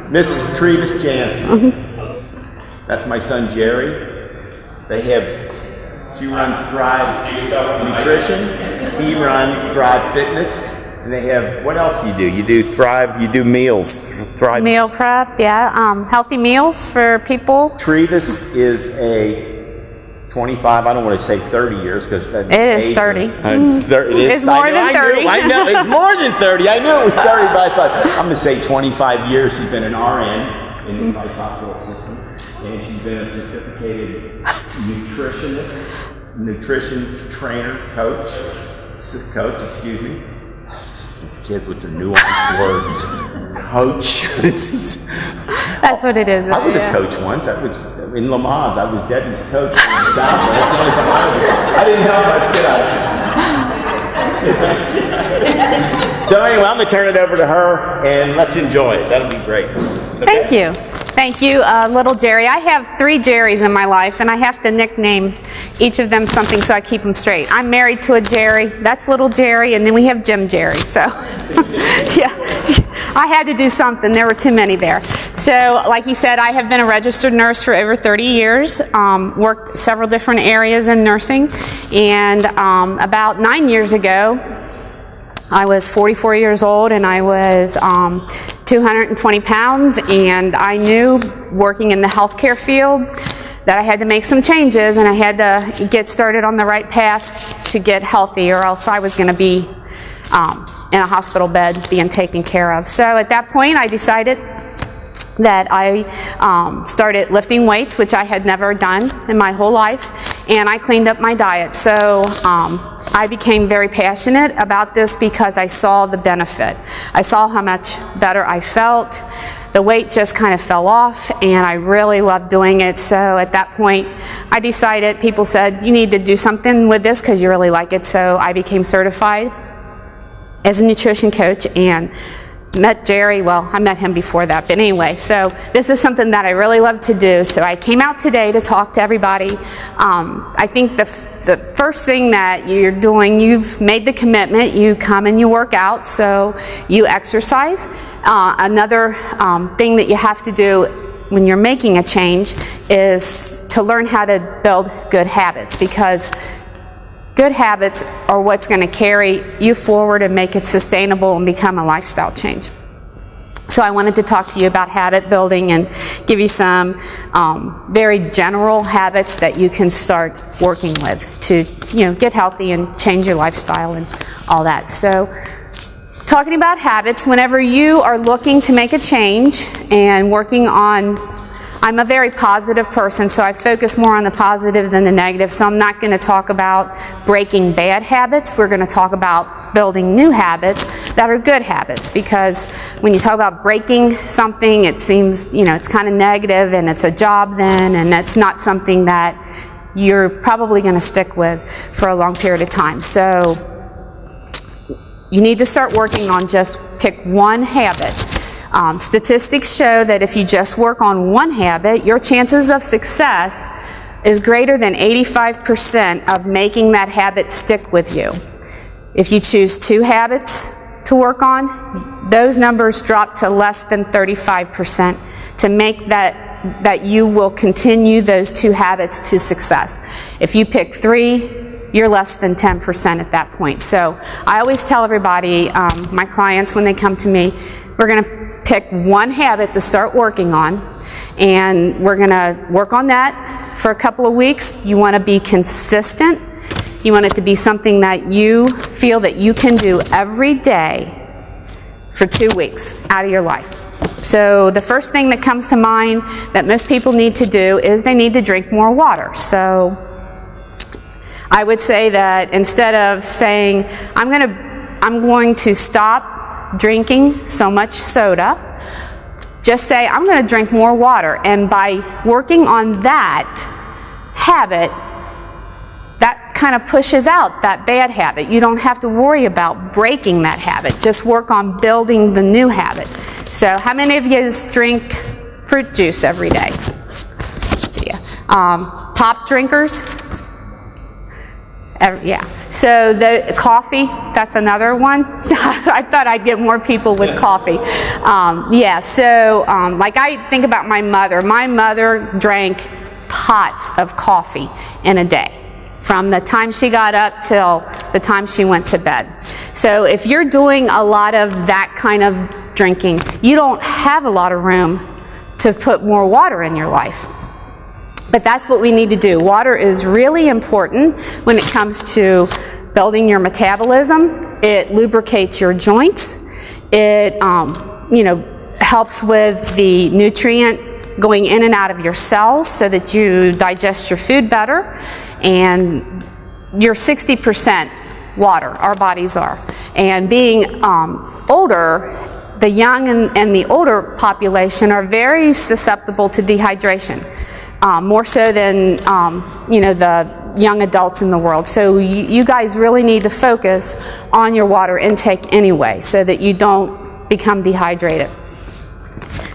Mrs. Trevis Jansen. That's my son Jerry. She runs Thrive Nutrition. He runs Thrive Fitness. And they have, what else do? You do Thrive, you do meals. Thrive. Meal prep, yeah. Healthy meals for people. Trevis is a 25, I don't want to say 30 years because that it is 30. It's more than 30. I know, it's more than 30. I knew it was 30, but I thought, I'm going to say 25 years. She's been an RN in the Vice Hospital System. And she's been a certificated nutrition trainer, coach, excuse me. These kids with their nuanced words. Coach. That's what it is. I was a coach once. I was in Lamaze. I was Debbie's coach in the South. That's the only thing I didn't help much, did I? So anyway, I'm going to turn it over to her, and let's enjoy it. That'll be great. Okay? Thank you. Thank you, little Jerry. I have 3 Jerrys in my life, and I have to nickname each of them something so I keep them straight. I'm married to a Jerry. That's little Jerry, and then we have Jim Jerry. So, yeah, I had to do something. There were too many there. So, like he said, I have been a registered nurse for over 30 years, worked several different areas in nursing, and about 9 years ago, I was 44 years old, and I was 220 pounds, and I knew, working in the healthcare field, that I had to make some changes, and I had to get started on the right path to get healthy, or else I was going to be in a hospital bed being taken care of. So at that point, I decided that I started lifting weights, which I had never done in my whole life, and I cleaned up my diet. So I became very passionate about this because I saw the benefit. I saw how much better I felt. The weight just kind of fell off, and I really loved doing it. So at that point, I decided, people said, you need to do something with this because you really like it. So I became certified as a nutrition coach and met Jerry. Well, I met him before that, but anyway, so this is something that I really love to do. So I came out today to talk to everybody. I think the first thing that you're doing, you've made the commitment, you come and you work out, so you exercise. Another thing that you have to do when you're making a change is to learn how to build good habits, because good habits are what's going to carry you forward and make it sustainable and become a lifestyle change. So I wanted to talk to you about habit building and give you some very general habits that you can start working with to, get healthy and change your lifestyle and all that. So talking about habits, whenever you are looking to make a change and working on, I'm a very positive person, so I focus more on the positive than the negative. So I'm not going to talk about breaking bad habits. We're going to talk about building new habits that are good habits, because when you talk about breaking something, it seems, it's kind of negative and it's a job then, and that's not something that you're probably going to stick with for a long period of time. So you need to start working on just pick one habit. Statistics show that if you just work on one habit, your chances of success is greater than 85% of making that habit stick with you. If you choose 2 habits to work on, those numbers drop to less than 35% to make that you will continue those 2 habits to success. If you pick 3, you're less than 10% at that point. So I always tell everybody, my clients when they come to me, we're going to pick one habit to start working on, and we're going to work on that for a couple of weeks. You want to be consistent. You want it to be something that you feel that you can do every day for 2 weeks out of your life. So the first thing that comes to mind that most people need to do is they need to drink more water. So I would say that instead of saying, I'm going to stop drinking so much soda, just say, I'm going to drink more water. And by working on that habit, that kind of pushes out that bad habit. You don't have to worry about breaking that habit. Just work on building the new habit. So how many of you drink fruit juice every day? Yeah. Pop drinkers? Yeah. So the coffee, that's another one. I thought I'd get more people with coffee. Yeah, so like I think about my mother. My mother drank pots of coffee in a day, from the time she got up till the time she went to bed. So if you're doing a lot of that kind of drinking, you don't have a lot of room to put more water in your life. But that's what we need to do. Water is really important when it comes to building your metabolism. It lubricates your joints. It helps with the nutrient going in and out of your cells so that you digest your food better. And you're 60% water, our bodies are. And being older, the young and the older population are very susceptible to dehydration. More so than the young adults in the world. So you guys really need to focus on your water intake anyway, so that you don't become dehydrated.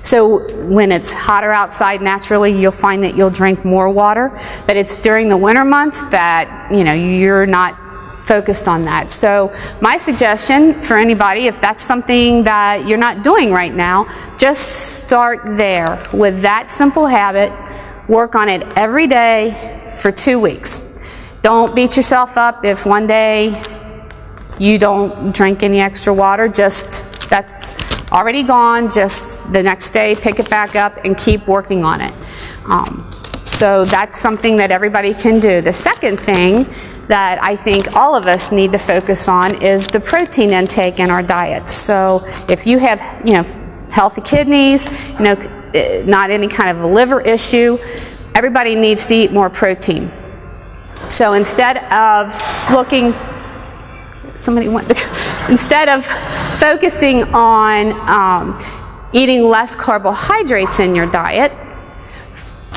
So when it's hotter outside, naturally you'll find that you'll drink more water, but it's during the winter months that you're not focused on that. So my suggestion for anybody, if that's something that you're not doing right now, just start there with that simple habit. Work on it every day for 2 weeks. Don't beat yourself up if one day you don't drink any extra water. Just, that's already gone. Just the next day, pick it back up and keep working on it. So that's something that everybody can do. The second thing that I think all of us need to focus on is the protein intake in our diet. So if you have, healthy kidneys, not any kind of a liver issue, everybody needs to eat more protein. So instead of instead of focusing on eating less carbohydrates in your diet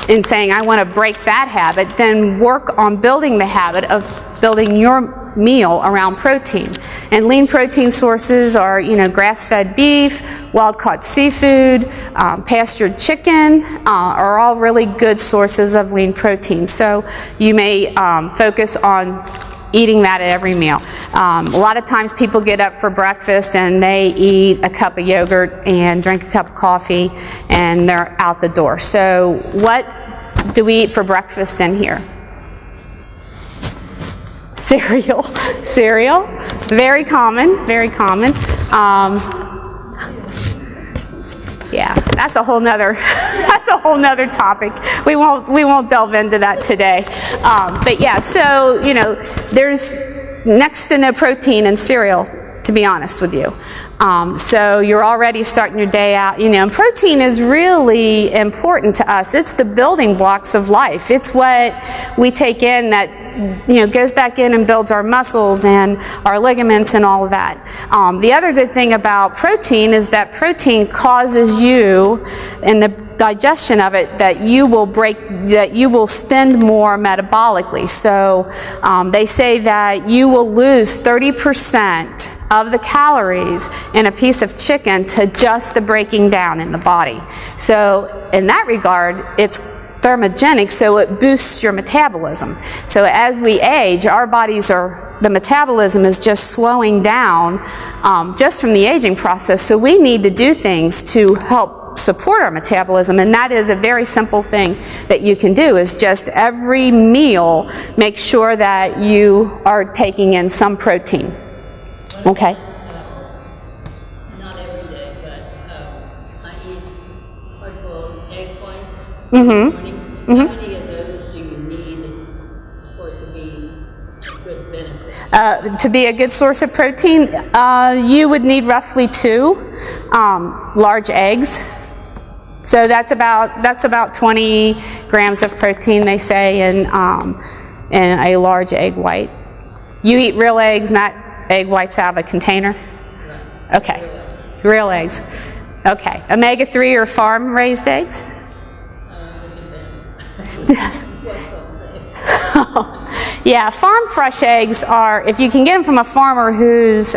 and saying, I want to break that habit, then work on building the habit of building your meal around protein. And lean protein sources are, grass-fed beef, wild-caught seafood, pastured chicken, are all really good sources of lean protein. So you may focus on eating that at every meal. A lot of times people get up for breakfast and they eat a cup of yogurt and drink a cup of coffee and they're out the door. So what do we eat for breakfast in here? Cereal. Cereal. Very common. Very common. Yeah, that's a whole nother topic. We won't delve into that today. But yeah, so there's next to no protein in cereal, to be honest with you. So you're already starting your day out, and protein is really important to us. It's the building blocks of life. It's what we take in that goes back in and builds our muscles and our ligaments and all of that. The other good thing about protein is that protein causes you, in the digestion of it, that you will spend more metabolically. So they say that you will lose 30% of the calories in a piece of chicken to just the breaking down in the body. So in that regard, it's thermogenic, so it boosts your metabolism. So as we age, the metabolism is just slowing down just from the aging process. So we need to do things to help support our metabolism, and that is a very simple thing that you can do, is just every meal make sure that you are taking in some protein. Okay? Not every day, but I eat hard-boiled egg whites Mm-hmm. in the morning. How many of those do you need for it to be a good benefit? To be a good source of protein, you would need roughly 2 large eggs. So that's about 20 grams of protein, they say, in a large egg white. You eat real eggs, not egg whites out of a container? Okay. Real eggs. Okay. Omega-3 or farm-raised eggs? Yeah, farm fresh eggs are, if you can get them from a farmer who's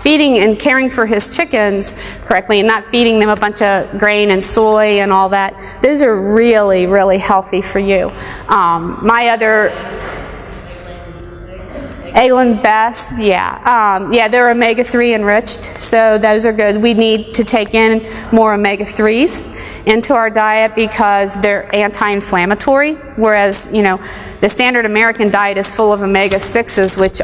feeding and caring for his chickens correctly and not feeding them a bunch of grain and soy and all that, those are really, really healthy for you. Egland Best, yeah. Yeah, they're omega-3 enriched, so those are good. We need to take in more omega-3s into our diet because they're anti-inflammatory, whereas, you know, the standard American diet is full of omega-6s, which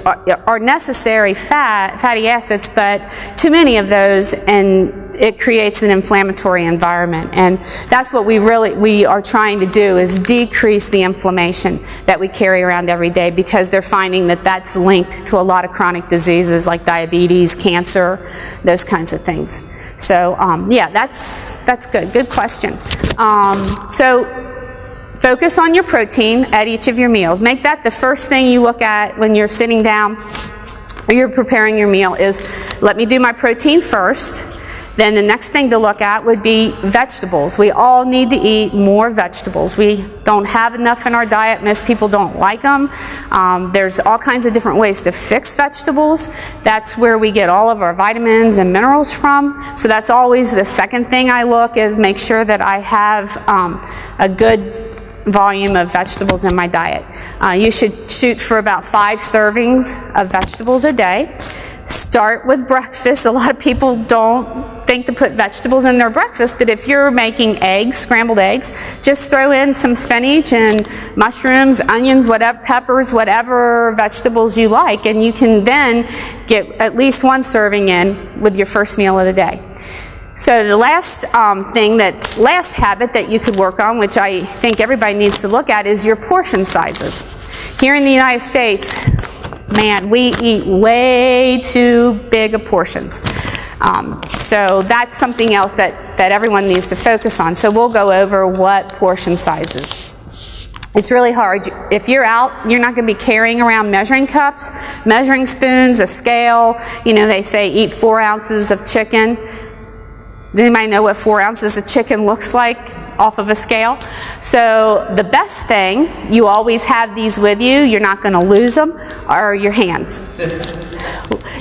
are necessary fatty acids, but too many of those, and it creates an inflammatory environment. And that's what we are trying to do, is decrease the inflammation that we carry around every day, because they're finding that that's linked to a lot of chronic diseases like diabetes, cancer, those kinds of things. So yeah, that's good. Good question. So focus on your protein at each of your meals. Make that the first thing you look at when you're sitting down or you're preparing your meal, is let me do my protein first. Then the next thing to look at would be vegetables. We all need to eat more vegetables. We don't have enough in our diet. Most people don't like them. There's all kinds of different ways to fix vegetables. That's where we get all of our vitamins and minerals from. So that's always the second thing I look, is make sure that I have a good volume of vegetables in my diet. You should shoot for about 5 servings of vegetables a day. Start with breakfast. A lot of people don't think to put vegetables in their breakfast, but if you're making eggs, scrambled eggs, just throw in some spinach and mushrooms, onions, whatever, peppers, whatever vegetables you like, and you can then get at least 1 serving in with your first meal of the day. So the last last habit that you could work on, which I think everybody needs to look at, is your portion sizes. Here in the United States, man, we eat way too big of portions. So that's something else that everyone needs to focus on. So we'll go over what portion sizes. It's really hard. If you're out, you're not going to be carrying around measuring cups, measuring spoons, a scale. You know, they say eat 4 ounces of chicken. Does anybody know what 4 ounces of chicken looks like off of a scale? So the best thing, you always have these with you, you're not going to lose them, are your hands.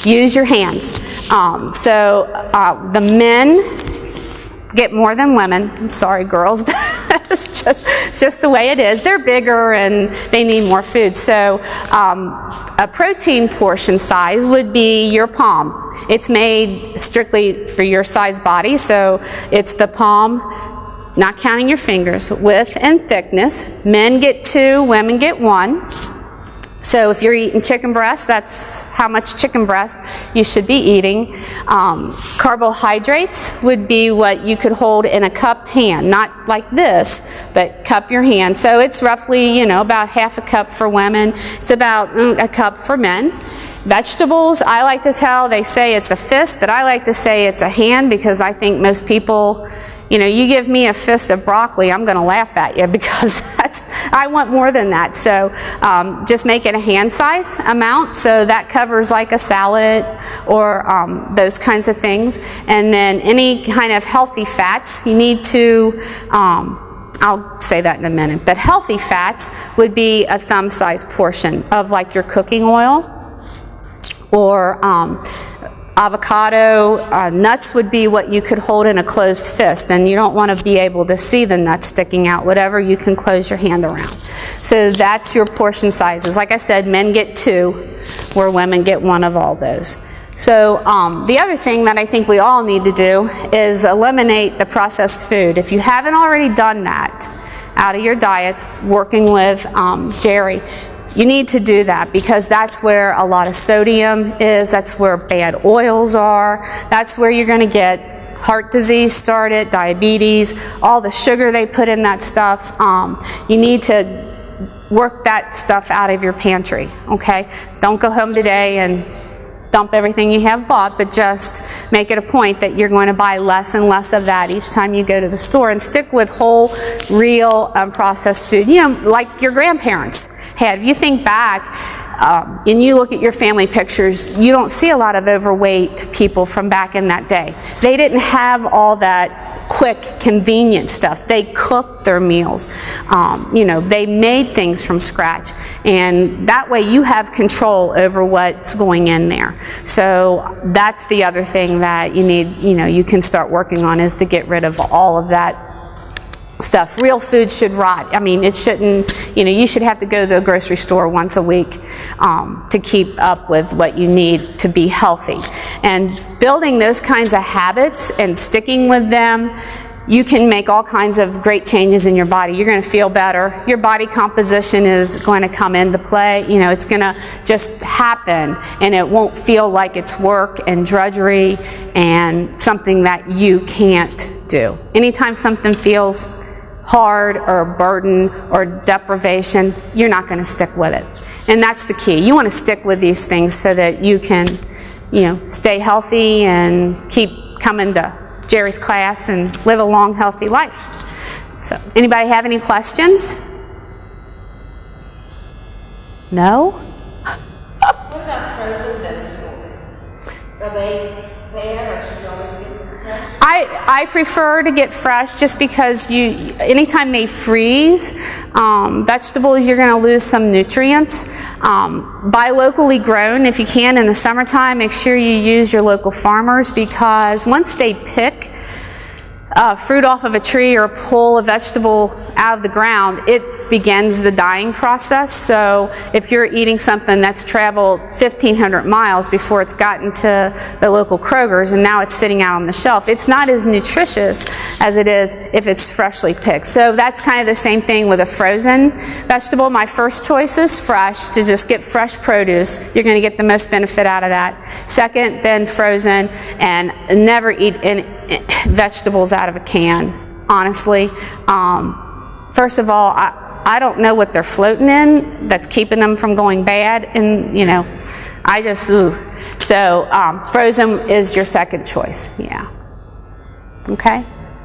Use your hands. The men get more than women. I'm sorry, girls, but it's just the way it is. They're bigger and they need more food. So a protein portion size would be your palm. It's made strictly for your size body, so it's the palm, not counting your fingers, width and thickness. Men get 2, women get 1. So if you're eating chicken breast, that's how much chicken breast you should be eating. Carbohydrates would be what you could hold in a cupped hand, not like this, but cup your hand. So it's roughly, you know, about half a cup for women. It's about a cup for men. Vegetables, I like to tell, they say it's a fist, but I like to say it's a hand, because I think most people, you know, you give me a fist of broccoli, I'm going to laugh at you, because I want more than that. So just make it a hand size amount, so that covers like a salad or those kinds of things. And then any kind of healthy fats, you need to, I'll say that in a minute, but healthy fats would be a thumb size portion of like your cooking oil, or avocado. Nuts would be what you could hold in a closed fist, and you don't want to be able to see the nuts sticking out. Whatever you can close your hand around. So that's your portion sizes. Like I said, men get 2, where women get 1 of all those. So the other thing that I think we all need to do is eliminate the processed food. If you haven't already done that out of your diets, working with Jerry, you need to do that, because that's where a lot of sodium is, that's where bad oils are, that's where you're going to get heart disease started, diabetes, all the sugar they put in that stuff. You need to work that stuff out of your pantry, okay? Don't go home today and dump everything you have bought, but just make it a point that you're going to buy less and less of that each time you go to the store, and stick with whole, real, unprocessed food. You know, like your grandparents had. If you think back and you look at your family pictures, you don't see a lot of overweight people from back in that day. They didn't have all that quick, convenient stuff. They cooked their meals. You know, they made things from scratch, and that way you have control over what's going in there. So that's the other thing that you need, you know, you can start working on, is to get rid of all of that stuff. Real food should rot. I mean, it shouldn't, you should have to go to the grocery store once a week to keep up with what you need to be healthy. And building those kinds of habits and sticking with them, you can make all kinds of great changes in your body. You're going to feel better. Your body composition is going to come into play. It's going to just happen, and it won't feel like it's work and drudgery and something that you can't do. Anytime something feels hard or a burden or deprivation, you're not going to stick with it. And that's the key. You want to stick with these things so that you can, stay healthy and keep coming to Jerry's class and live a long, healthy life. So, anybody have any questions? No? What about frozen vegetables? Are they bad, or should you always get them fresh? I prefer to get fresh just because anytime they freeze, vegetables, you're going to lose some nutrients. Buy locally grown if you can in the summertime. Make sure you use your local farmers, because once they pick fruit off of a tree or pull a vegetable out of the ground, it begins the dying process. So if you're eating something that's traveled 1,500 miles before it's gotten to the local Kroger's and now it's sitting out on the shelf, it's not as nutritious as it is if it's freshly picked. So that's kind of the same thing with a frozen vegetable. My first choice is fresh, to just get fresh produce. You're going to get the most benefit out of that. Second, then frozen, and never eat any vegetables out of a can, honestly. First of all, I don't know what they're floating in that's keeping them from going bad, and I just So frozen is your second choice. Yeah. Okay.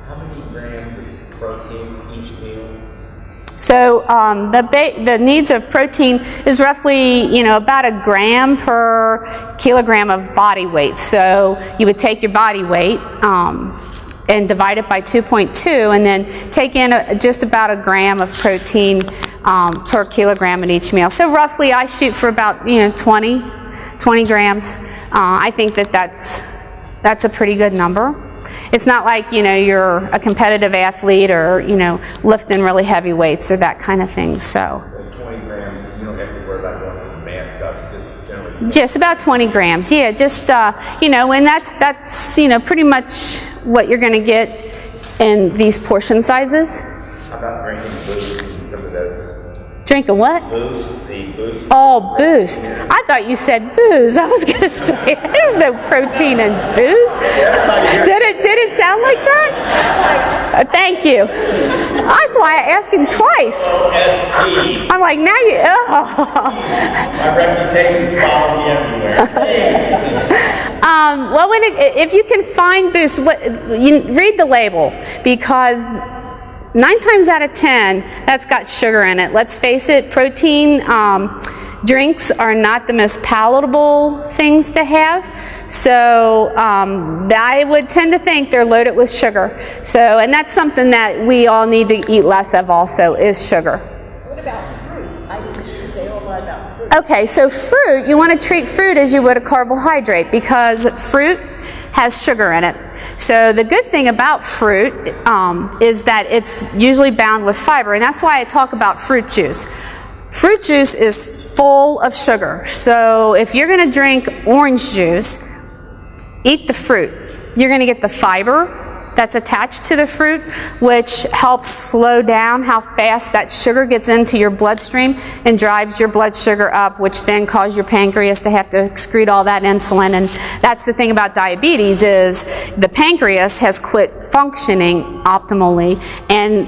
How many grams of protein each meal? So the needs of protein is roughly about a gram per kilogram of body weight. So you would take your body weight and divide it by 2.2, and then take in just about a gram of protein per kilogram in each meal. So roughly I shoot for about 20 grams. I think that's a pretty good number. It's not like you're a competitive athlete or lifting really heavy weights or that kind of thing. So 20 grams, you don't have to worry about going for the math stuff. Just generally. Just about 20 grams. Yeah, just and that's pretty much what you're going to get in these portion sizes. How about drinking Boost and some of those? Drinking what? Boost, the Boost. Oh, Boost. I thought you said booze. I was going to say, there's no protein in booze. Did it sound like that? Thank you. That's why I asked him twice. OST. I'm like, now you, My reputation's following me everywhere. well, if you can find Boost, read the label, because 9 times out of 10, that's got sugar in it. Let's face it, protein drinks are not the most palatable things to have. So I would tend to think they're loaded with sugar. So, and that's something that we all need to eat less of also, is sugar. What about fruit? I didn't say a whole lot about fruit. Okay, so fruit, you want to treat fruit as you would a carbohydrate, because fruit has sugar in it. So the good thing about fruit is that it's usually bound with fiber, and that's why I talk about fruit juice. Fruit juice is full of sugar. So if you're going to drink orange juice, eat the fruit. You're going to get the fiber that's attached to the fruit, which helps slow down how fast that sugar gets into your bloodstream and drives your blood sugar up, which then causes your pancreas to have to excrete all that insulin. And that's the thing about diabetes, is the pancreas has quit functioning optimally, and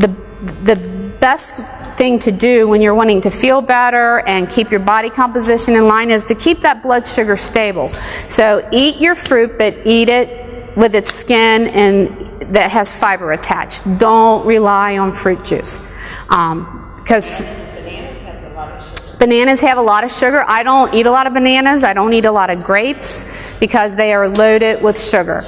the best thing to do when you're wanting to feel better and keep your body composition in line is to keep that blood sugar stable. So eat your fruit, but eat it with its skin and that has fiber attached. Don't rely on fruit juice, because bananas have a lot of sugar. I don't eat a lot of bananas. I don't eat a lot of grapes because they are loaded with sugar.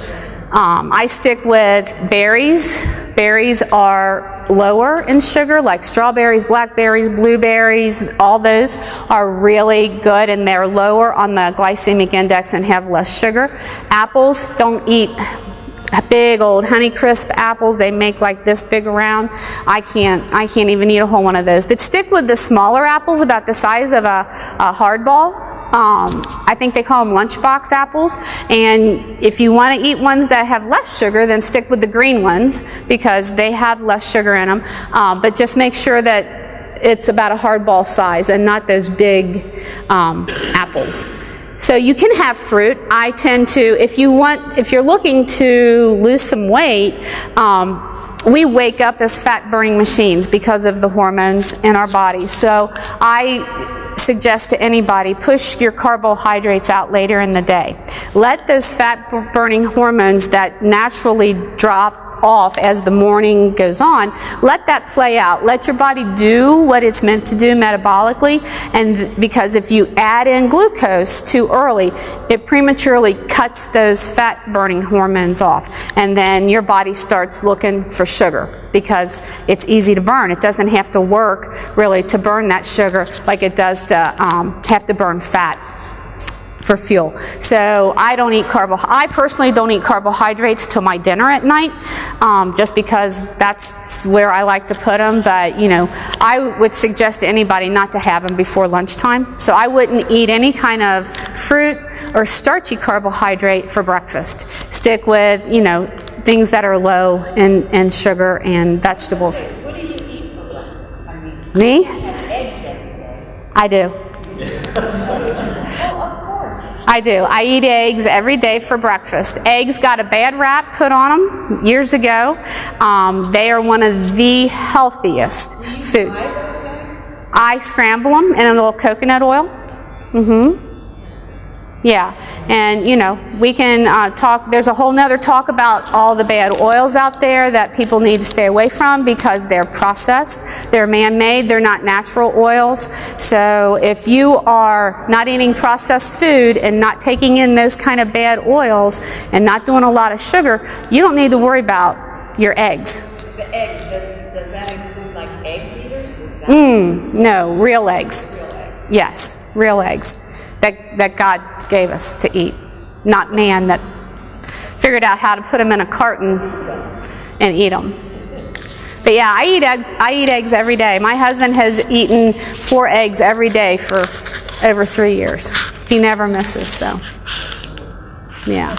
I stick with berries. Berries are lower in sugar, like strawberries, blackberries, blueberries. All those are really good, and they're lower on the glycemic index and have less sugar. Apples, don't eat big old Honeycrisp apples. They make like this big around. I can't even eat a whole one of those. But stick with the smaller apples, about the size of a hardball. I think they call them lunchbox apples. And if you want to eat ones that have less sugar, then stick with the green ones because they have less sugar in them. But just make sure that it's about a hardball size and not those big apples. So you can have fruit. I tend to, if you're looking to lose some weight, we wake up as fat burning machines because of the hormones in our bodies. So I suggest to anybody, push your carbohydrates out later in the day. Let those fat burning hormones that naturally drop off as the morning goes on, let that play out. Let your body do what it's meant to do metabolically, and because if you add in glucose too early, it prematurely cuts those fat burning hormones off, and then your body starts looking for sugar because it's easy to burn. It doesn't have to work really to burn that sugar like it does to have to burn fat for fuel. So I personally don't eat carbohydrates till my dinner at night, just because that's where I like to put them. But you know, I would suggest to anybody not to have them before lunchtime. So I wouldn't eat any kind of fruit or starchy carbohydrate for breakfast. Stick with, you know, things that are low in sugar and vegetables. What do you eat for breakfast? I mean, Me? you have eggs every day. I do. I do. I eat eggs every day for breakfast. Eggs got a bad rap put on them years ago. They are one of the healthiest foods. I scramble them in a little coconut oil. Yeah, and you know, we can talk, there's a whole nother talk about all the bad oils out there that people need to stay away from because they're processed, they're man-made, they're not natural oils. So if you are not eating processed food and not taking in those kind of bad oils and not doing a lot of sugar, you don't need to worry about your eggs. The eggs, does that include like egg beaters? Is that No, real eggs. real eggs? Yes, real eggs that God gave us to eat, not man that figured out how to put them in a carton and eat them. But yeah, I eat eggs every day. My husband has eaten 4 eggs every day for over 3 years. He never misses, so yeah.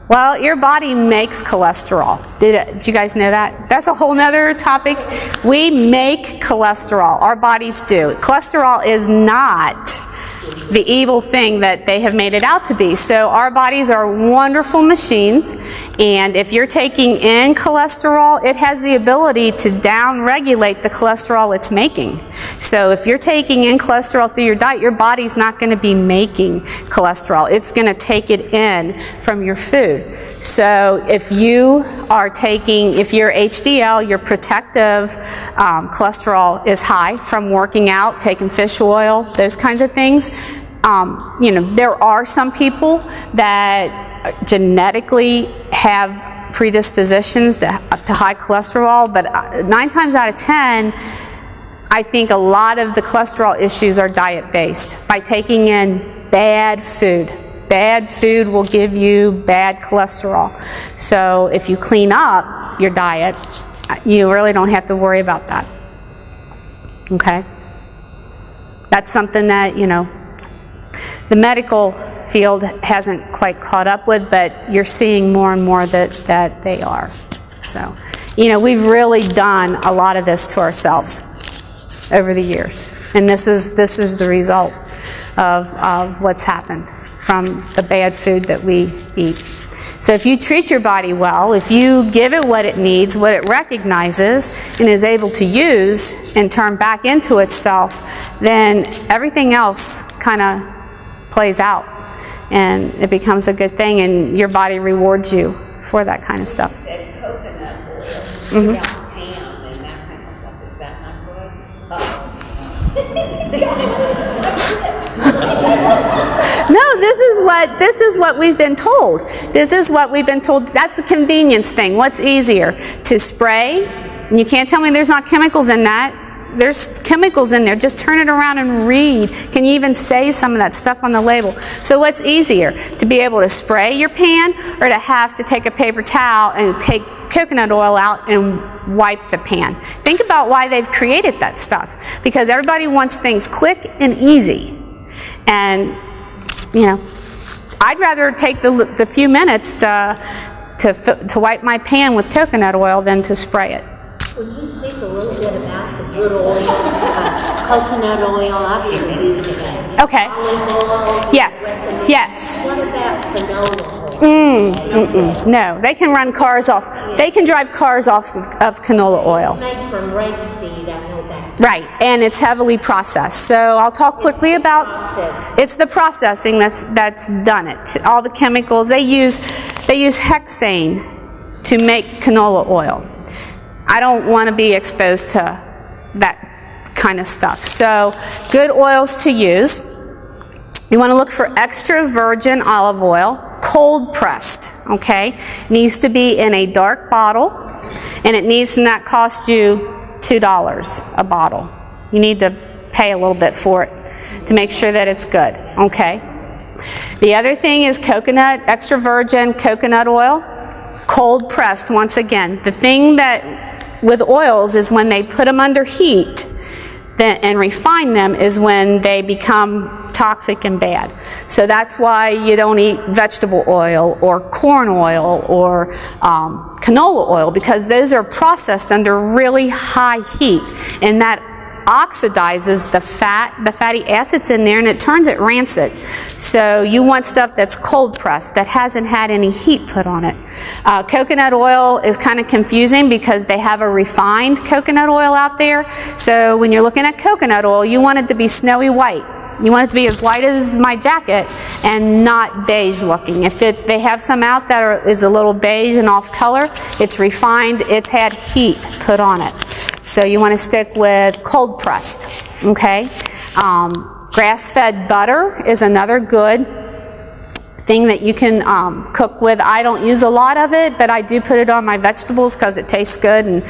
Well, your body makes cholesterol. Did you guys know that? That's a whole nother topic. We make cholesterol. Our bodies do. Cholesterol is not the evil thing that they have made it out to be. So our bodies are wonderful machines, and if you're taking in cholesterol, it has the ability to down-regulate the cholesterol it's making. So if you're taking in cholesterol through your diet, your body's not going to be making cholesterol. It's going to take it in from your food. So if you are taking, if your HDL, your protective cholesterol is high from working out, taking fish oil, those kinds of things, you know, there are some people that genetically have predispositions to high cholesterol, but 9 times out of 10, I think a lot of the cholesterol issues are diet-based. By taking in bad food. Bad food will give you bad cholesterol. So if you clean up your diet, you really don't have to worry about that. Okay? That's something that, you know, the medical field hasn't quite caught up with, but you're seeing more and more that they are. So, you know, we've really done a lot of this to ourselves over the years. And this is the result of what's happened from the bad food that we eat. So if you treat your body well, if you give it what it needs, what it recognizes, and is able to use and turn back into itself, then everything else kind of plays out. And it becomes a good thing, and your body rewards you for that kind of stuff. You said coconut oil, without ham and that kind of stuff. Is that not good? No, this is what we've been told. This is what we've been told. That's the convenience thing. What's easier? To spray? And you can't tell me there's not chemicals in that. there's chemicals in there. Just turn it around and read. Can you even say some of that stuff on the label? So what's easier, to be able to spray your pan or to have to take a paper towel and take coconut oil out and wipe the pan? Think about why they've created that stuff. Because everybody wants things quick and easy. And, you know, I'd rather take the few minutes to wipe my pan with coconut oil than to spray it. Would you speak a little bit about the good oil, coconut oil? I've used it. Okay. Olive oil. Yes. Yes. What about canola oil? No, they can run cars off. They can drive cars off of canola oil. It's made from rapeseed, I know that. Right, and it's heavily processed. So I'll talk quickly about it's the processing that's done it. All the chemicals they use hexane to make canola oil. I don't want to be exposed to that kind of stuff. So good oils to use. You want to look for extra virgin olive oil, cold pressed, okay? Needs to be in a dark bottle, and it needs to not cost you $2 a bottle. You need to pay a little bit for it to make sure that it's good, okay? The other thing is coconut, extra virgin coconut oil, cold pressed. Once again, the thing that with oils is when they put them under heat and refine them is when they become toxic and bad. So that's why you don't eat vegetable oil or corn oil or canola oil, because those are processed under really high heat, and that oxidizes the fatty acids in there, and it turns it rancid. So you want stuff that's cold pressed, that hasn't had any heat put on it. Coconut oil is kind of confusing because they have a refined coconut oil out there. So when you're looking at coconut oil, you want it to be snowy white. You want it to be as white as my jacket and not beige looking. If they have some out that is a little beige and off color, it's refined, it's had heat put on it. So you want to stick with cold pressed, okay? Grass-fed butter is another good thing that you can cook with. I don't use a lot of it, but I do put it on my vegetables because it tastes good. And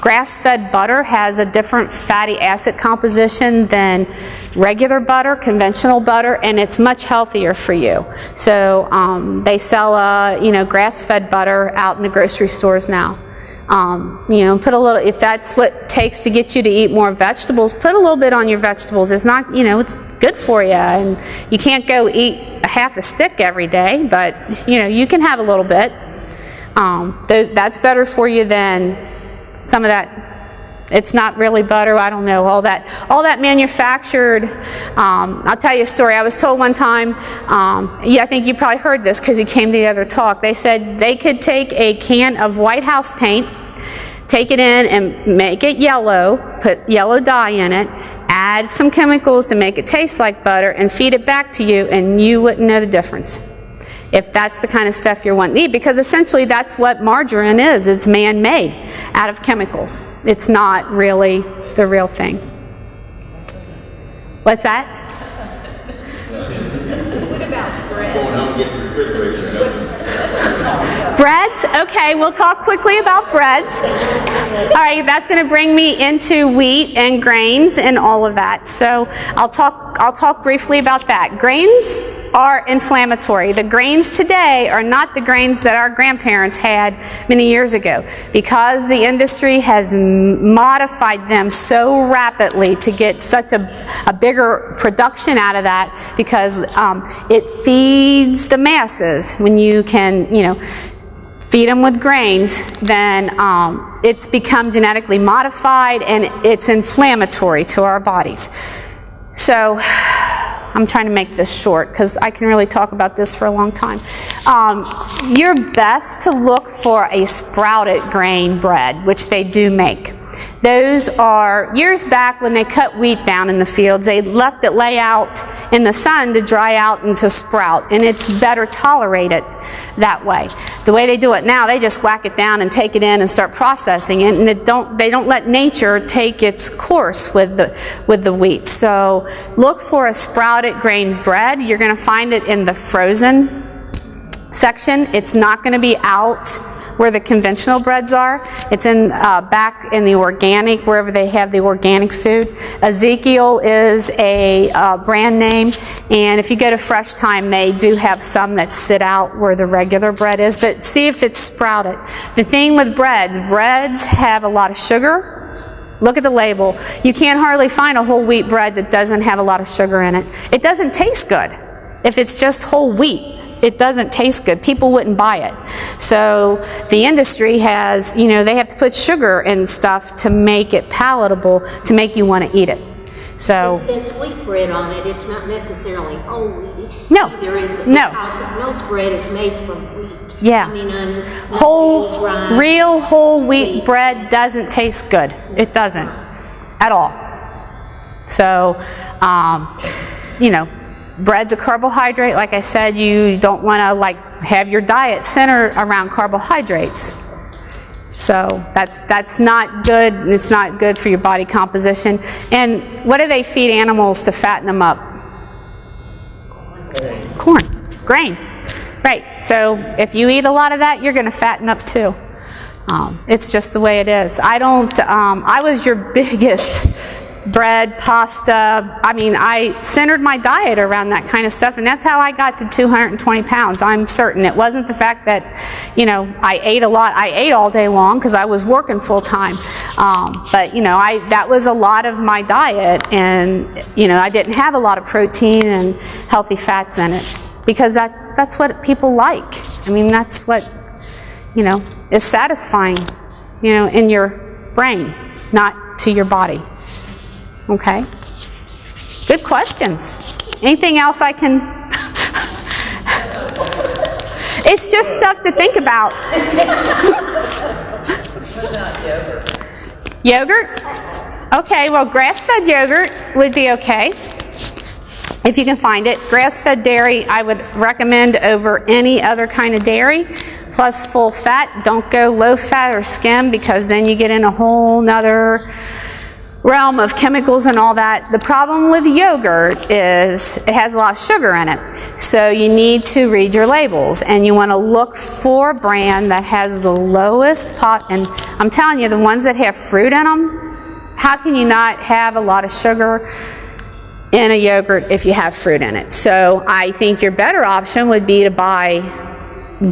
grass-fed butter has a different fatty acid composition than regular butter, conventional butter, and it's much healthier for you. So they sell grass-fed butter out in the grocery stores now. Put a little, if that's what it takes to get you to eat more vegetables, put a little bit on your vegetables. It's not, it's good for you, and you can't go eat a half a stick every day, but, you can have a little bit. That's better for you than some of that. It's not really butter, I don't know, all that manufactured. I'll tell you a story. I was told one time, I think you probably heard this because you came to the other talk. They said they could take a can of White House paint, take it in and make it yellow, put yellow dye in it, add some chemicals to make it taste like butter, and feed it back to you, and you wouldn't know the difference. If that's the kind of stuff you're wanting to eat, because essentially that's what margarine is. It's man-made out of chemicals. It's not really the real thing. What's that? What about breads? Breads? Okay, we'll talk quickly about breads. All right, that's going to bring me into wheat and grains and all of that. So I'll talk briefly about that. Grains are inflammatory. The grains today are not the grains that our grandparents had many years ago, because the industry has modified them so rapidly to get such a bigger production out of that, because it feeds the masses. When you can, feed them with grains, then it's become genetically modified and it's inflammatory to our bodies. So I'm trying to make this short because I can really talk about this for a long time. You're best to look for a sprouted grain bread, which they do make. Those are, years back when they cut wheat down in the fields, they left it lay out in the sun to dry out and to sprout, and it's better tolerated that way. The way they do it now, they just whack it down and take it in and start processing it, and they don't let nature take its course with the wheat. So look for a sprouted grain bread. You're going to find it in the frozen section. It's not going to be out where the conventional breads are. It's in back in the organic, wherever they have the organic food. Ezekiel is a brand name, and if you go to Fresh Time, they do have some that sit out where the regular bread is, but see if it's sprouted. The thing with breads have a lot of sugar. Look at the label. You can't hardly find a whole wheat bread that doesn't have a lot of sugar in it. It doesn't taste good. If it's just whole wheat, it doesn't taste good. People wouldn't buy it. So the industry has, you know, they have to put sugar in stuff to make it palatable, to make you want to eat it. So it says wheat bread on it. It's not necessarily whole wheat. No. There is No. Because most bread is made from wheat. Yeah. I mean, real whole wheat bread doesn't taste good. It doesn't at all. So, you know, bread's a carbohydrate. Like I said, you don't want to like have your diet centered around carbohydrates. So that's not good. It's not good for your body composition. And what do they feed animals to fatten them up? Corn. Grain. Right. So if you eat a lot of that, you're going to fatten up too. It's just the way it is. I was your biggest bread, pasta. I mean, I centered my diet around that kind of stuff, and that's how I got to 220 pounds. I'm certain it wasn't the fact that, you know, I ate a lot. I ate all day long because I was working full time. But, you know, that was a lot of my diet, and, you know, I didn't have a lot of protein and healthy fats in it because that's what people like. I mean, that's what, you know, is satisfying, you know, in your brain, not to your body. Okay. Good questions. Anything else I can? It's just stuff to think about. Yogurt? Okay, well, grass-fed yogurt would be okay if you can find it. Grass-fed dairy I would recommend over any other kind of dairy. Plus full fat. Don't go low fat or skim because then you get in a whole nother realm of chemicals and all that. The problem with yogurt is it has a lot of sugar in it. So you need to read your labels, and you want to look for a brand that has the lowest and I'm telling you, the ones that have fruit in them, how can you not have a lot of sugar in a yogurt if you have fruit in it? So I think your better option would be to buy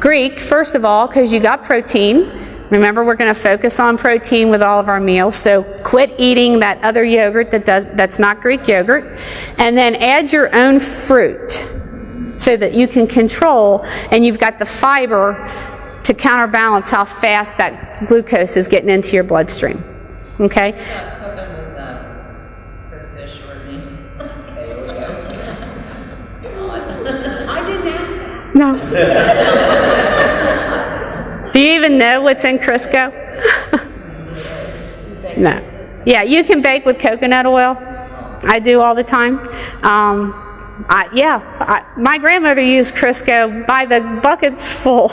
Greek, first of all, because you got protein. Remember, we're going to focus on protein with all of our meals, so quit eating that other yogurt that's not Greek yogurt, and then add your own fruit so that you can control, and you've got the fiber to counterbalance how fast that glucose is getting into your bloodstream. Okay? Cook them with Crisco shortening. Okay, here we go. I didn't ask that. No. Do you even know what's in Crisco? No. Yeah, you can bake with coconut oil. I do all the time. My grandmother used Crisco by the buckets full.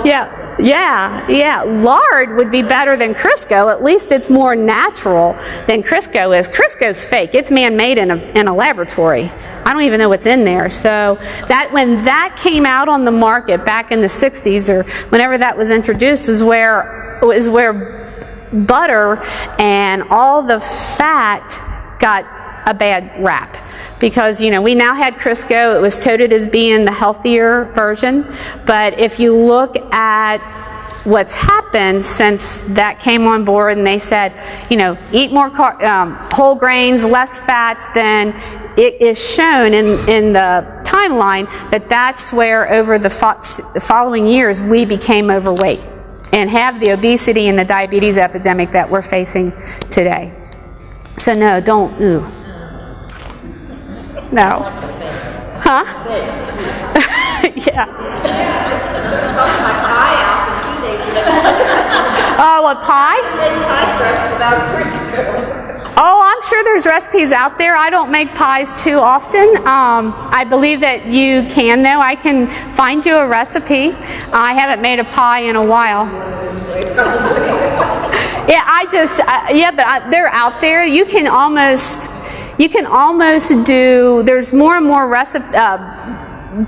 Yeah. Lard would be better than Crisco. At least it's more natural than Crisco is. Crisco's fake. It's man-made in a laboratory. I don't even know what's in there. So that when that came out on the market back in the 60s or whenever that was introduced is where butter and all the fat got a bad rap. Because, you know, we now had Crisco. It was touted as being the healthier version. But if you look at what's happened since that came on board and they said, you know, eat more whole grains, less fats, then it is shown in the timeline that that's where over the following years we became overweight and have the obesity and the diabetes epidemic that we're facing today. So no, don't, No. Huh? Yeah. Oh, a pie? Oh, I'm sure there's recipes out there. I don't make pies too often. I believe that you can, though. I can find you a recipe. I haven't made a pie in a while. Yeah, but they're out there. You can almost do, there's more and more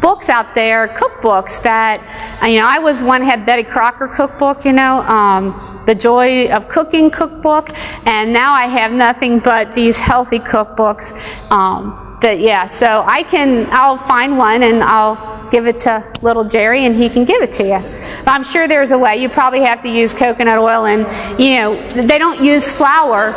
books out there, cookbooks that, I was one had Betty Crocker cookbook, The Joy of Cooking cookbook, and now I have nothing but these healthy cookbooks. So I'll find one and I'll give it to little Jerry and he can give it to you. But I'm sure there's a way. You probably have to use coconut oil, and they don't use flour.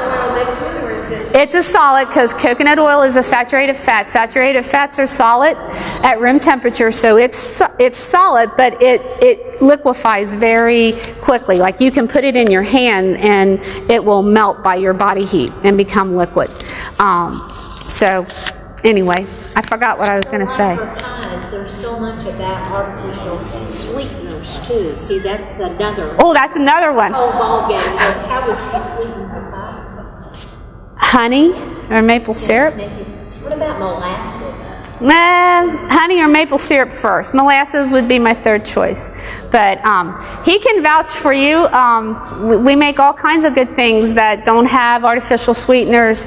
It's a solid because coconut oil is a saturated fat. Saturated fats are solid at room temperature, so it's solid, but it liquefies very quickly. Like you can put it in your hand and it will melt by your body heat and become liquid. Anyway, I forgot what I was going to say. For pies, there's so much of that artificial sweeteners too. See, that's another. Oh, that's another one. Whole ball game. But how would she sweeten her pies? Honey or maple syrup? What about molasses? Honey or maple syrup first. Molasses would be my third choice. But he can vouch for you. We make all kinds of good things that don't have artificial sweeteners,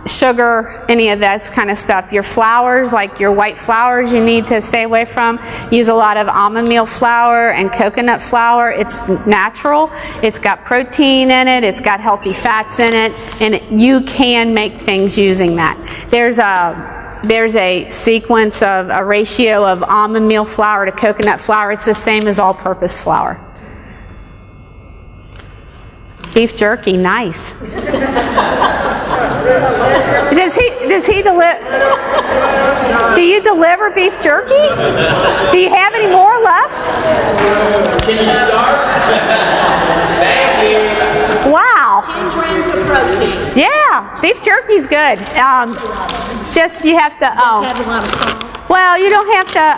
sugar, any of that kind of stuff. Your flours, like your white flours, you need to stay away from. Use a lot of almond meal flour and coconut flour. It's natural. It's got protein in it. It's got healthy fats in it. And you can make things using that. There's a sequence of a ratio of almond meal flour to coconut flour. It's the same as all-purpose flour. Beef jerky, nice. Does he deliver? Do you deliver beef jerky? Do you have any more left? Can you start? Thank you. Wow. 10 grams of protein. Yeah, beef jerky's good. Just you have to. Have a lot of salt. Well, you don't have to.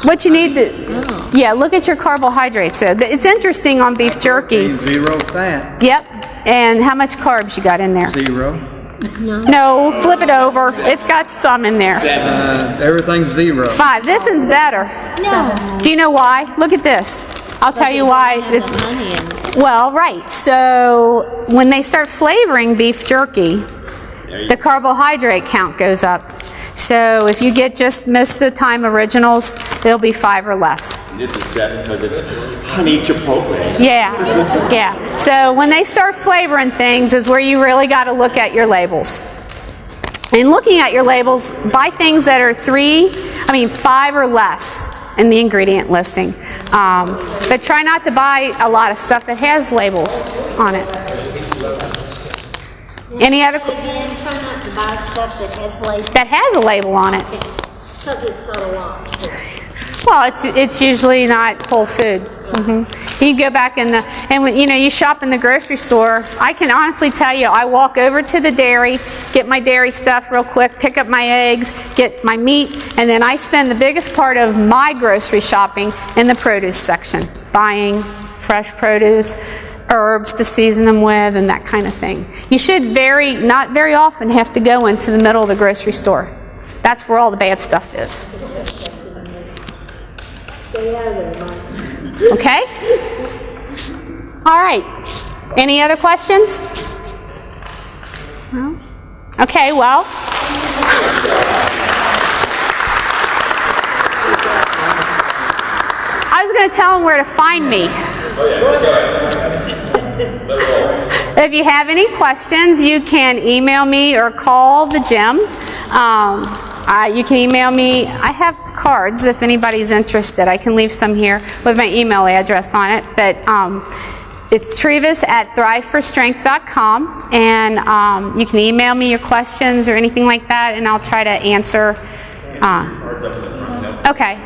What you need to. Yeah, look at your carbohydrates. So it's interesting on beef jerky. 0 fat. Yep. And how much carbs you got in there? 0. No, flip it over. It's got some in there. Everything's 0. 5. This one's better. No. Do you know why? Look at this. I'll tell you why. Well, right. So when they start flavoring beef jerky, the carbohydrate count goes up. So if you get just most of the time originals, it'll be 5 or less. This is 7 because it's honey chipotle. Yeah. So when they start flavoring things is where you really got to look at your labels. And looking at your labels, buy things that are 5 or less in the ingredient listing. But try not to buy a lot of stuff that has labels on it. Any other? Again, try not to buy stuff that has a label on it. Because it's got a lot. Well, it's usually not whole food. You go back and when you shop in the grocery store, I can honestly tell you, I walk over to the dairy, get my dairy stuff real quick, pick up my eggs, get my meat, and then I spend the biggest part of my grocery shopping in the produce section, buying fresh produce, herbs to season them with, and that kind of thing. You should not very often have to go into the middle of the grocery store. That's where all the bad stuff is. Stay out of there, Mike. Okay? All right. Any other questions? No? Okay, well. I was going to tell them where to find me. If you have any questions, you can email me or call the gym. You can email me. I have cards if anybody's interested. I can leave some here with my email address on it. But it's Trevis@thriveforstrength.com, and you can email me your questions or anything like that, and I'll try to answer. Okay.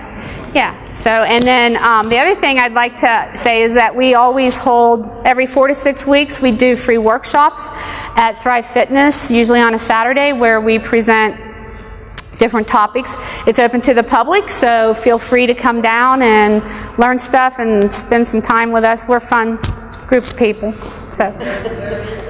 Yeah. So, and then the other thing I'd like to say is that we always hold, every 4 to 6 weeks, we do free workshops at Thrive Fitness, usually on a Saturday, where we present different topics. It's open to the public, so feel free to come down and learn stuff and spend some time with us. We're a fun group of people. So.